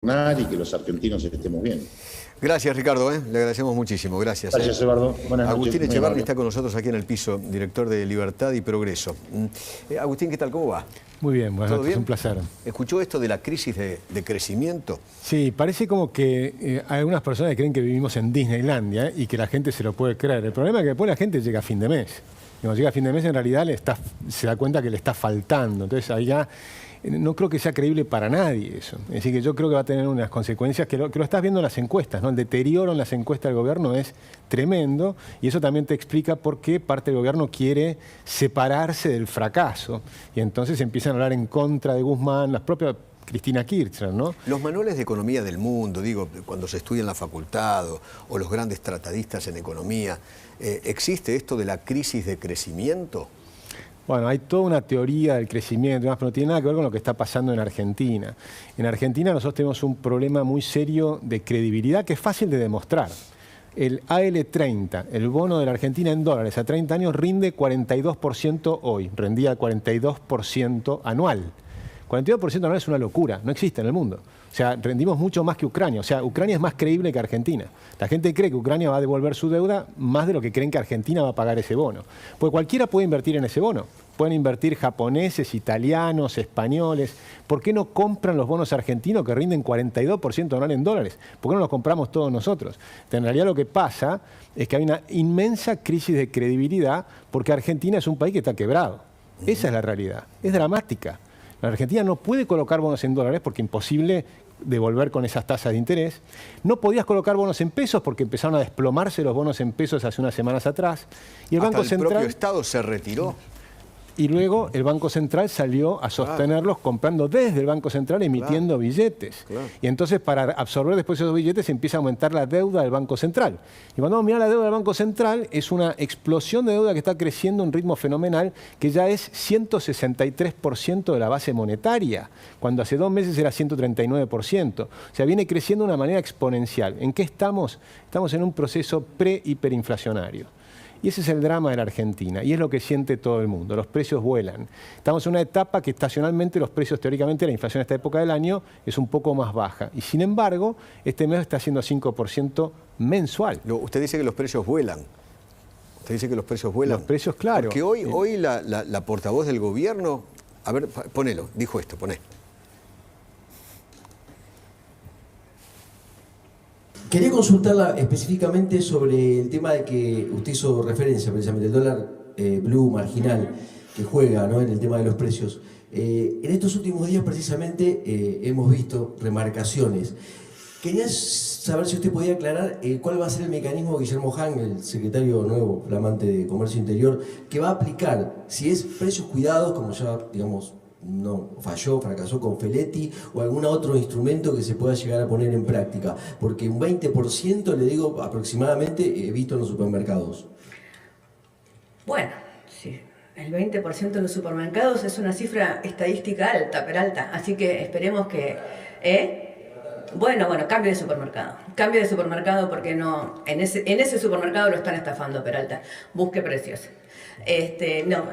y que los argentinos estemos bien. Gracias, Ricardo, le agradecemos muchísimo. Gracias. Gracias, Eduardo. Buenas noches. Agustín Echevarri está con nosotros aquí en el piso, director de Libertad y Progreso. Agustín, ¿qué tal? ¿Cómo va? Muy bien, buenas noches, un placer. ¿Escuchó esto de la crisis de crecimiento? Sí, parece como que hay algunas personas que creen que vivimos en Disneylandia y que la gente se lo puede creer. El problema es que después la gente llega a fin de mes. Cuando llega a fin de mes en realidad se da cuenta que le está faltando. Entonces ahí ya no creo que sea creíble para nadie eso. Es decir, que yo creo que va a tener unas consecuencias que lo estás viendo en las encuestas, ¿no? El deterioro en las encuestas del gobierno es tremendo y eso también te explica por qué parte del gobierno quiere separarse del fracaso. Y entonces empiezan a hablar en contra de Guzmán, las propias Cristina Kirchner, ¿no? Los manuales de economía del mundo, digo, cuando se estudia en la facultad o los grandes tratadistas en economía, ¿existe esto de la crisis de crecimiento? Bueno, hay toda una teoría del crecimiento, pero no tiene nada que ver con lo que está pasando en Argentina. En Argentina nosotros tenemos un problema muy serio de credibilidad que es fácil de demostrar. El AL30, el bono de la Argentina en dólares a 30 años, rinde 42% hoy, rendía 42% anual. 42% anual es una locura, no existe en el mundo. O sea, rendimos mucho más que Ucrania. O sea, Ucrania es más creíble que Argentina. La gente cree que Ucrania va a devolver su deuda más de lo que creen que Argentina va a pagar ese bono. Porque cualquiera puede invertir en ese bono. Pueden invertir japoneses, italianos, españoles. ¿Por qué no compran los bonos argentinos que rinden 42% anual en dólares? ¿Por qué no los compramos todos nosotros? En realidad lo que pasa es que hay una inmensa crisis de credibilidad porque Argentina es un país que está quebrado. Esa es la realidad. Es dramática. La Argentina no puede colocar bonos en dólares porque es imposible devolver con esas tasas de interés. No podías colocar bonos en pesos porque empezaron a desplomarse los bonos en pesos hace unas semanas atrás. Y el Banco Central, propio Estado se retiró. Y luego el Banco Central salió a sostenerlos comprando desde el Banco Central, emitiendo billetes. Y entonces para absorber después esos billetes empieza a aumentar la deuda del Banco Central. Y cuando mira la deuda del Banco Central es una explosión de deuda que está creciendo a un ritmo fenomenal que ya es 163% de la base monetaria, cuando hace 2 meses era 139%. O sea, viene creciendo de una manera exponencial. ¿En qué estamos? Estamos en un proceso pre-hiperinflacionario. Y ese es el drama de la Argentina, y es lo que siente todo el mundo. Los precios vuelan. Estamos en una etapa que estacionalmente los precios, teóricamente, la inflación en esta época del año es un poco más baja. Y sin embargo, este mes está haciendo 5% mensual. Usted dice que los precios vuelan. Usted dice que los precios vuelan. Los precios, claro. Porque hoy la portavoz del gobierno, a ver, ponelo, dijo esto, poné. Quería consultarla específicamente sobre el tema de que usted hizo referencia precisamente, el dólar blue marginal que juega, ¿no?, en el tema de los precios. En estos últimos días precisamente hemos visto remarcaciones. Quería saber si usted podía aclarar cuál va a ser el mecanismo de Guillermo Hahn, el secretario nuevo flamante de Comercio Interior, que va a aplicar, si es precios cuidados, como ya, digamos, no fracasó con Feletti, o algún otro instrumento que se pueda llegar a poner en práctica, porque un 20%, le digo, aproximadamente, he visto en los supermercados. Bueno, sí, el 20% en los supermercados es una cifra estadística alta, Peralta, así que esperemos que... Bueno, cambie de supermercado. Cambie de supermercado porque no, en ese supermercado lo están estafando, Peralta. Busque precios.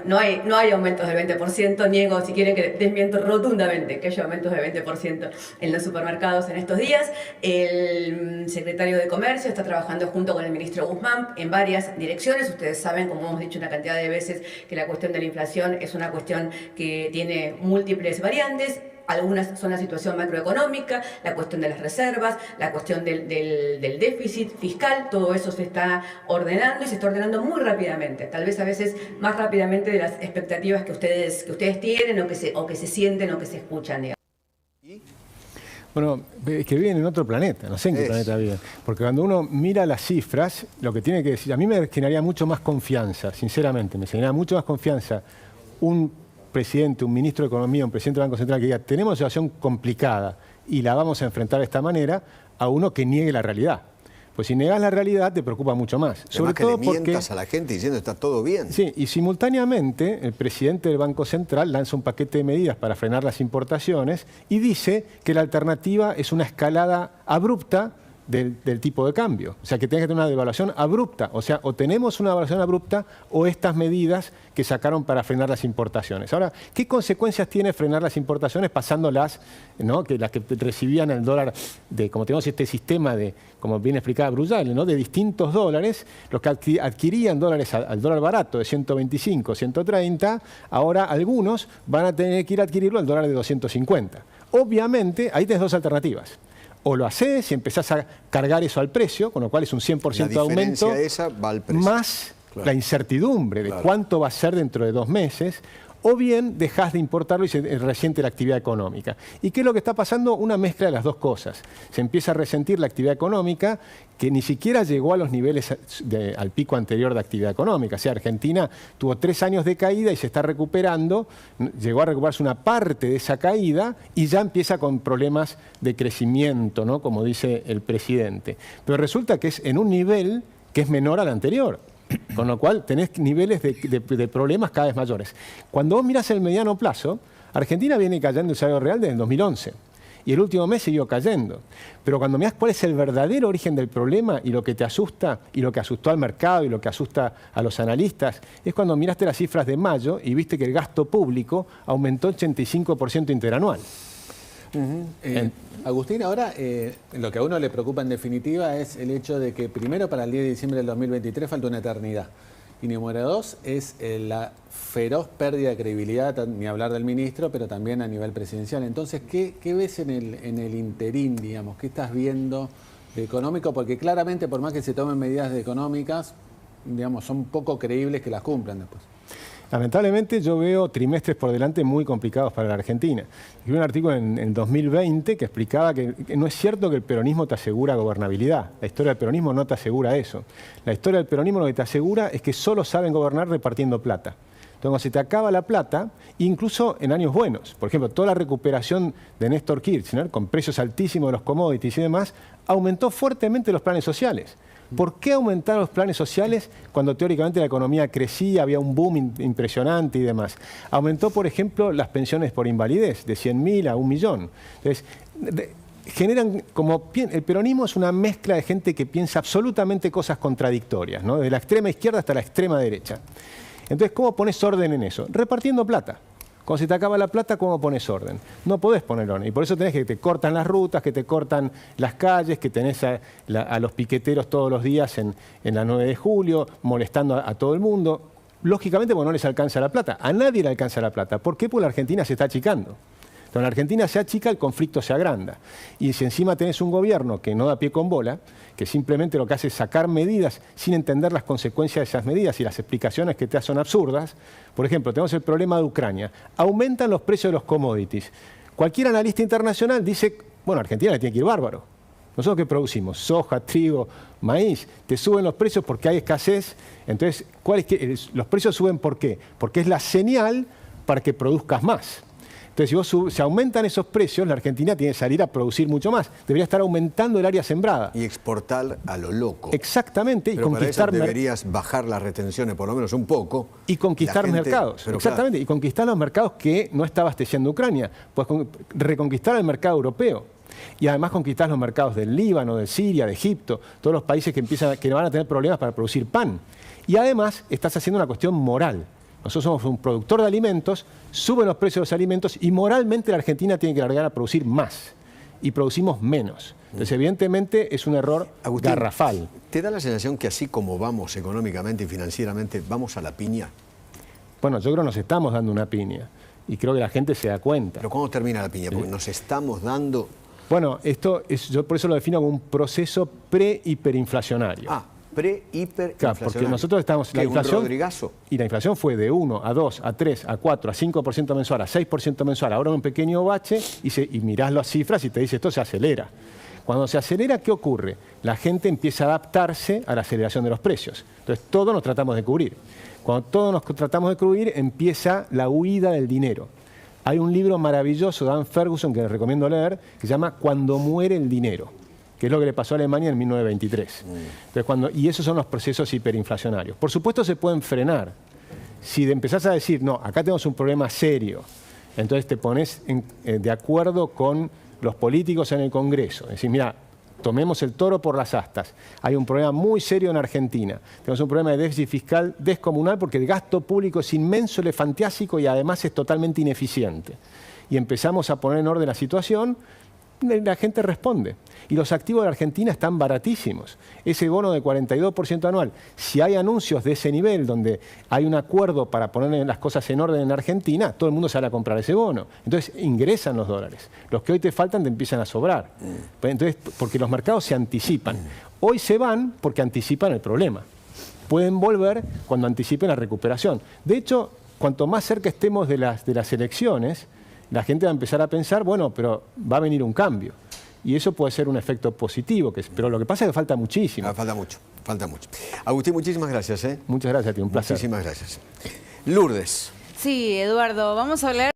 No hay aumentos del 20%, niego, si quieren que desmiento rotundamente que haya aumentos del 20% en los supermercados en estos días. El secretario de Comercio está trabajando junto con el ministro Guzmán en varias direcciones. Ustedes saben, como hemos dicho una cantidad de veces, que la cuestión de la inflación es una cuestión que tiene múltiples variantes. Algunas son la situación macroeconómica, la cuestión de las reservas, la cuestión del déficit fiscal, todo eso se está ordenando y se está ordenando muy rápidamente, tal vez a veces más rápidamente de las expectativas que ustedes tienen o que se sienten o que se escuchan, digamos. Bueno, es que viven en otro planeta, no sé en qué planeta viven. Porque cuando uno mira las cifras, lo que tiene que decir, a mí me generaría mucho más confianza, sinceramente, me generaría mucho más confianza un presidente, un ministro de Economía, un presidente del Banco Central que diga tenemos una situación complicada y la vamos a enfrentar de esta manera, a uno que niegue la realidad. Pues si negas la realidad te preocupa mucho más. Sobre todo que le mientas a la gente diciendo está todo bien. Sí, y simultáneamente el presidente del Banco Central lanza un paquete de medidas para frenar las importaciones y dice que la alternativa es una escalada abrupta del tipo de cambio. O sea, que tenés que tener una devaluación abrupta. O sea, o tenemos una devaluación abrupta o estas medidas que sacaron para frenar las importaciones. Ahora, ¿qué consecuencias tiene frenar las importaciones pasándolas, ¿no? Que las que recibían el dólar, como tenemos este sistema de, como bien explicaba Brugal, ¿no? De distintos dólares, los que adquirían dólares al dólar barato de 125, 130, ahora algunos van a tener que ir a adquirirlo al dólar de 250. Obviamente, ahí tenés dos alternativas. O lo haces y empezás a cargar eso al precio, con lo cual es un 100% de aumento, esa va al precio. más la incertidumbre de cuánto va a ser dentro de 2 meses, o bien dejás de importarlo y se resiente la actividad económica. ¿Y qué es lo que está pasando? Una mezcla de las dos cosas. Se empieza a resentir la actividad económica, que ni siquiera llegó a los niveles al pico anterior de actividad económica. O sea, Argentina tuvo 3 años de caída y se está recuperando, llegó a recuperarse una parte de esa caída y ya empieza con problemas de crecimiento, ¿no? Como dice el presidente. Pero resulta que es en un nivel que es menor al anterior. Con lo cual tenés niveles de problemas cada vez mayores. Cuando vos mirás el mediano plazo, Argentina viene cayendo el salario real desde el 2011. Y el último mes siguió cayendo. Pero cuando mirás cuál es el verdadero origen del problema y lo que te asusta, y lo que asustó al mercado y lo que asusta a los analistas, es cuando miraste las cifras de mayo y viste que el gasto público aumentó 85% interanual. Agustín, ahora lo que a uno le preocupa en definitiva es el hecho de que primero para el 10 de diciembre del 2023 falta una eternidad. Y número 2 es la feroz pérdida de credibilidad, ni hablar del ministro, pero también a nivel presidencial. Entonces, ¿qué ves en el interín, digamos? ¿Qué estás viendo de económico? Porque claramente, por más que se tomen medidas económicas, digamos, son poco creíbles que las cumplan después. Lamentablemente yo veo trimestres por delante muy complicados para la Argentina. Escribí un artículo en 2020 que explicaba que no es cierto que el peronismo te asegura gobernabilidad. La historia del peronismo no te asegura eso. La historia del peronismo lo que te asegura es que solo saben gobernar repartiendo plata. Entonces, cuando se te acaba la plata, incluso en años buenos, por ejemplo, toda la recuperación de Néstor Kirchner, con precios altísimos de los commodities y demás, aumentó fuertemente los planes sociales. ¿Por qué aumentar los planes sociales cuando teóricamente la economía crecía, había un boom impresionante y demás? Aumentó, por ejemplo, las pensiones por invalidez de 100.000 a 1 millón. Entonces, generan el peronismo es una mezcla de gente que piensa absolutamente cosas contradictorias, ¿no? Desde la extrema izquierda hasta la extrema derecha. Entonces, ¿cómo pones orden en eso? Repartiendo plata. Cuando se te acaba la plata, ¿cómo pones orden? No podés poner orden. Y por eso tenés que te cortan las rutas, que te cortan las calles, que tenés a los piqueteros todos los días en la 9 de julio, molestando a todo el mundo. Lógicamente, porque no les alcanza la plata. A nadie le alcanza la plata. ¿Por qué? Porque la Argentina se está achicando. Cuando la Argentina se achica, el conflicto se agranda. Y si encima tenés un gobierno que no da pie con bola, que simplemente lo que hace es sacar medidas sin entender las consecuencias de esas medidas y las explicaciones que te dan son absurdas. Por ejemplo, tenemos el problema de Ucrania. Aumentan los precios de los commodities. Cualquier analista internacional dice, bueno, a Argentina le tiene que ir bárbaro. Nosotros, ¿qué producimos? Soja, trigo, maíz. Te suben los precios porque hay escasez. Entonces, los precios suben ¿por qué? Porque es la señal para que produzcas más. Entonces, si se aumentan esos precios, la Argentina tiene que salir a producir mucho más. Debería estar aumentando el área sembrada. Y exportar a lo loco. Exactamente. Pero para eso deberías bajar las retenciones, por lo menos un poco. Y conquistar mercados. Exactamente. Claro. Y conquistar los mercados que no está abasteciendo Ucrania. Pues reconquistar el mercado europeo. Y además conquistar los mercados del Líbano, de Siria, de Egipto, todos los países que van a tener problemas para producir pan. Y además estás haciendo una cuestión moral. Nosotros somos un productor de alimentos, suben los precios de los alimentos y moralmente la Argentina tiene que largar a producir más y producimos menos. Entonces, evidentemente, es un error Agustín, garrafal. ¿Te da la sensación que así como vamos económicamente y financieramente, vamos a la piña? Bueno, yo creo que nos estamos dando una piña y creo que la gente se da cuenta. ¿Pero cuándo termina la piña? Porque nos estamos dando... Bueno, yo por eso lo defino como un proceso pre-hiperinflacionario. Pre-hiperinflacionario. Claro, porque nosotros estamos... La inflación, y la inflación fue de 1, a 2, a 3, a 4, a 5% mensual, a 6% mensual. Ahora un pequeño bache y mirás las cifras y te dice esto se acelera. Cuando se acelera, ¿qué ocurre? La gente empieza a adaptarse a la aceleración de los precios. Entonces, todos nos tratamos de cubrir. Cuando todos nos tratamos de cubrir, empieza la huida del dinero. Hay un libro maravilloso de Dan Ferguson que les recomiendo leer, que se llama Cuando muere el dinero, que es lo que le pasó a Alemania en 1923. Entonces, y esos son los procesos hiperinflacionarios. Por supuesto se pueden frenar. Si empezás a decir, no, acá tenemos un problema serio, entonces te pones de acuerdo con los políticos en el Congreso. Es decir, mira, tomemos el toro por las astas. Hay un problema muy serio en Argentina. Tenemos un problema de déficit fiscal descomunal porque el gasto público es inmenso, elefantiásico y además es totalmente ineficiente. Y empezamos a poner en orden la situación, la gente responde. Y los activos de Argentina están baratísimos. Ese bono de 42% anual, si hay anuncios de ese nivel donde hay un acuerdo para poner las cosas en orden en Argentina, todo el mundo sale a comprar ese bono. Entonces ingresan los dólares. Los que hoy te faltan te empiezan a sobrar. Entonces, porque los mercados se anticipan. Hoy se van porque anticipan el problema. Pueden volver cuando anticipen la recuperación. De hecho, cuanto más cerca estemos de las elecciones, la gente va a empezar a pensar, bueno, pero va a venir un cambio. Y eso puede ser un efecto positivo, pero lo que pasa es que falta muchísimo. Falta mucho, falta mucho. Agustín, muchísimas gracias. Muchas gracias, tío, un placer. Muchísimas gracias. Lourdes. Sí, Eduardo, vamos a hablar